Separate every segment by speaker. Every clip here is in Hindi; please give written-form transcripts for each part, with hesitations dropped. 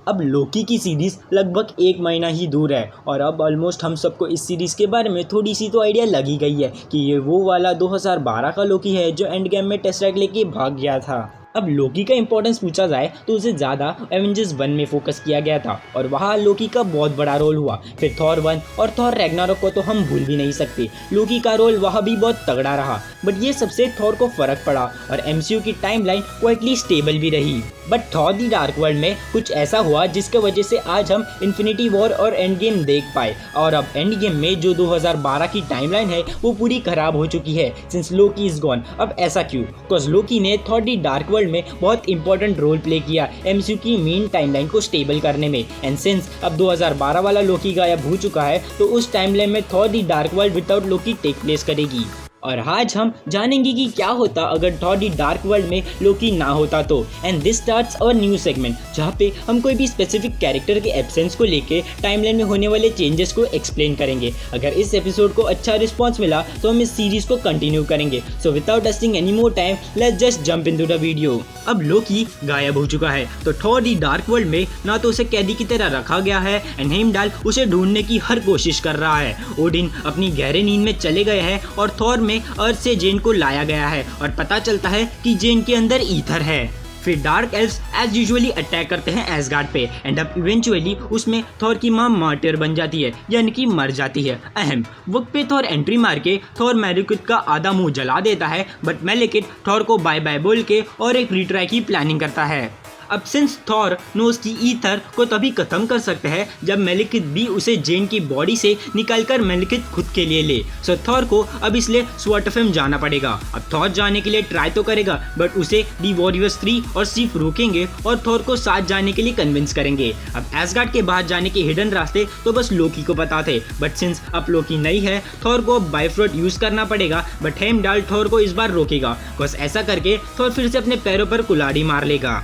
Speaker 1: अब लोकी की सीरीज़ लगभग 1 महीना ही दूर है और अब ऑलमोस्ट हम सबको इस सीरीज़ के बारे में थोड़ी सी तो आइडिया लगी गई है कि ये वो वाला 2012 का लोकी है जो एंड गेम में टेसरेक्ट लेके भाग गया था। अब लोकी का इंपॉर्टेंस पूछा जाए तो उसे ज़्यादा एवेंजर्स 1 में फोकस किया गया था और वहाँ लोकी का बहुत बड़ा रोल हुआ। फिर थॉर 1 और थॉर रैग्नारोक को तो हम भूल भी नहीं सकते, लोकी का रोल वहाँ भी बहुत तगड़ा रहा। बट ये सबसे थॉर को फर्क पड़ा और एमसीयू की टाइमलाइन क्वाइटली स्टेबल भी रही। But Thor the dark world में कुछ ऐसा हुआ जिसके वजह से आज हम इन्फिनिटी वॉर और एंड गेम देख पाए और अब एंड गेम में जो 2012 की टाइमलाइन है वो पूरी खराब हो चुकी है सिंस लोकी इज गॉन। अब ऐसा क्यों? बिकॉज लोकी ने थॉर द डार्क वर्ल्ड में बहुत इंपॉर्टेंट रोल प्ले किया एमसीयू की मेन टाइमलाइन को स्टेबल करने में। एंड सिंस अब 2012 वाला लोकी गायब हो चुका है तो उस टाइमलाइन में Thor the dark world without Loki take place करेगी। और आज हम जानेंगे कि क्या होता अगर थॉर द डार्क वर्ल्ड में लोकी ना होता तो। And this starts our new segment जहाँ पे हम कोई भी स्पेसिफिक कैरेक्टर के एब्सेंस को लेके टाइमलाइन में होने वाले चेंजेस को एक्सप्लेन करेंगे। अगर इस एपिसोड को अच्छा रिस्पॉन्स मिला तो हम इस सीरीज को कंटिन्यू करेंगे। So without wasting any more time let's just jump into the video. अब लोकी गायब हो चुका है तो थॉर द डार्क वर्ल्ड में ना तो उसे कैदी की तरह रखा गया है एंड हेमडाल उसे ढूंढने की हर कोशिश कर रहा है। ओडिन अपनी गहरे नींद में चले गए हैं और थॉर में अर्थ से जेन को लाया गया है और पता चलता है कि जेन के अंदर ईथर है। फिर dark elves as usually attack करते हैं एसगार्ड पे एंड अब इवेंचुअली उसमें थॉर की मां मार्टियर बन जाती है यानी कि मर जाती है। अहम वक्त पे थॉर एंट्री मार के थॉर मेलिकिट का आधा मुंह जला देता है बट मेलिकिट थॉर को बाय बाय बोल के और एक रिट्राई की प्लानिंग करता है। अब सिंस थॉर नोज की ईथर को तभी खत्म कर सकते हैं जब मेलिकिट भी उसे जेन की बॉडी से निकालकर मेलिकिट खुद के लिए ले। सो थॉर को अब इसलिए स्वाटफेम जाना पड़ेगा। अब थॉर जाने के लिए ट्राई तो करेगा बट उसे दी वॉरियर्स 3 और सिर्फ रोकेंगे और थॉर को साथ जाने के लिए कन्विंस करेंगे। अब एसगार्ड के बाहर जाने के हिडन रास्ते तो बस लोकी को पता थे बट सिंस अब लोकी नहीं है थॉर को अब बाइफ्रोट यूज करना पड़ेगा बट हेमडाल थॉर को इस बार रोकेगा बस ऐसा करके थॉर फिर से अपने पैरों पर कुल्हाड़ी मार लेगा।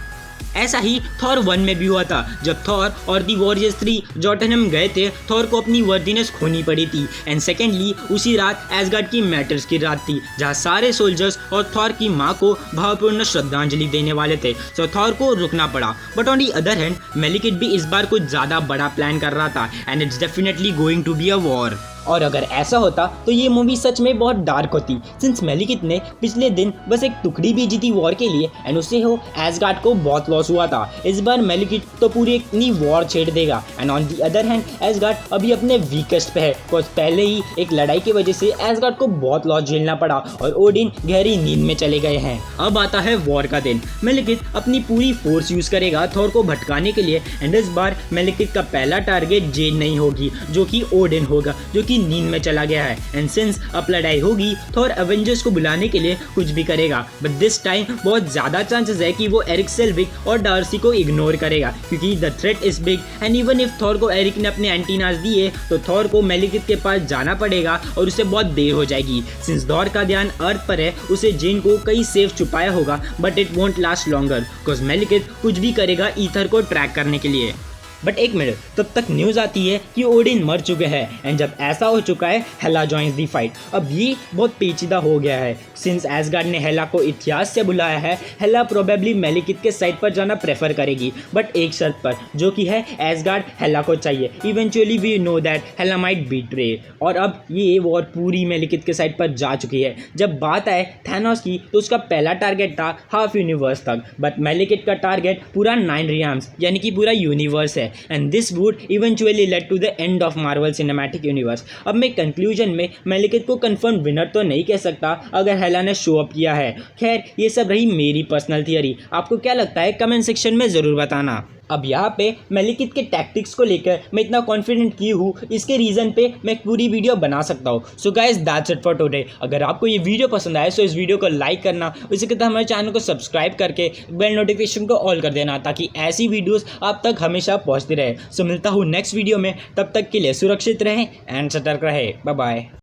Speaker 1: ऐसा ही थॉर 1 में भी हुआ था जब थॉर और दी वॉरियर्स 3 जॉटनहम गए थे। थॉर को अपनी वर्दीनेस खोनी पड़ी थी एंड सेकेंडली उसी रात एसगार्ड की मैटर्स की रात थी जहां सारे सोल्जर्स और थॉर की मां को भावपूर्ण श्रद्धांजलि देने वाले थे। सो थॉर को रुकना पड़ा but on the other hand Malekith भी इस बार कुछ ज़्यादा बड़ा प्लान कर रहा था and it's definitely going to be a war. और अगर ऐसा होता तो ये मूवी सच में बहुत डार्क होती सिंस मेलिकिट ने पिछले दिन बस एक टुकड़ी भेजी थी वॉर के लिए एंड उससे हो एसगार्ड को बहुत लॉस हुआ था। इस बार मेलिकिट तो पूरी एक नई वॉर छेड़ देगा and on the other hand ash gourd अभी अपने वीकेस्ट पे है बिकॉज पहले ही एक लड़ाई की वजह से एसगार्ड को बहुत लॉस झेलना पड़ा और ओडिन गहरी नींद में चले गए हैं। अब आता है वॉर का दिन। मेलिकिट अपनी पूरी फोर्स यूज करेगा थॉर को भटकाने के लिए एंड इस बार मेलिकिट का पहला टारगेट जेन नहीं होगी जो कि ओडिन होगा जो नींद में चला गया है। एंड सिंस अब लड़ाई होगी थॉर एवेंजर्स को बुलाने के लिए कुछ भी करेगा बट दिस टाइम बहुत ज्यादा चांसेस है कि वो एरिक सेल्विक और डार्सी को इग्नोर करेगा क्योंकि the threat is big and even if Thor को एरिक ने अपने एंटीनास दिए तो थॉर को मेलिकिट के पास जाना पड़ेगा और उसे बहुत देर हो जाएगी। सिंस थॉर का ध्यान अर्थ पर है उसे जेन को कहीं सेफ छुपाया होगा but it won't last longer because Malekith कुछ भी करेगा ईथर को ट्रैक करने के लिए। बट एक मिनट तब तक न्यूज़ आती है कि ओडिन मर चुके हैं एंड जब ऐसा हो चुका है हेला जॉइंस दी फाइट। अब ये बहुत पेचीदा हो गया है सिंस एसगार्ड ने हेला को इतिहास से बुलाया है। हेला प्रोबेबली मेलिकिट के साइड पर जाना प्रेफर करेगी बट एक शर्त पर जो कि है एसगार्ड हेला को चाहिए। Eventually we know that Hela might betray और अब ये वॉर पूरी मेलिकिट के साइड पर जा चुकी है। जब बात आए थैनोस की तो उसका पहला टारगेट था हाफ यूनिवर्स तक बट मेलिकिट का टारगेट पूरा 9 रियाम्स यानी कि पूरा यूनिवर्स है and this would eventually led to the end of Marvel Cinematic Universe। अब मैं कंक्लूजन में मेलिकिट को कंफर्म विनर तो नहीं कह सकता अगर हेला ने शो अप किया है। खैर ये सब रही मेरी पर्सनल थियरी, आपको क्या लगता है कमेंट सेक्शन में ज़रूर बताना। अब यहाँ पे मेलिकिट के टैक्टिक्स को लेकर मैं इतना कॉन्फिडेंट की हूँ इसके रीज़न पे मैं पूरी वीडियो बना सकता हूँ। So guys that's it for today. अगर आपको ये वीडियो पसंद आए तो इस वीडियो को लाइक करना, उसी के साथ हमारे चैनल को सब्सक्राइब करके बेल नोटिफिकेशन को ऑल कर देना ताकि ऐसी वीडियोस आप तक हमेशा पहुँचती रहे। सो मिलता हूँ नेक्स्ट वीडियो में, तब तक के लिए सुरक्षित रहें एंड सतर्क रहें। Bye bye.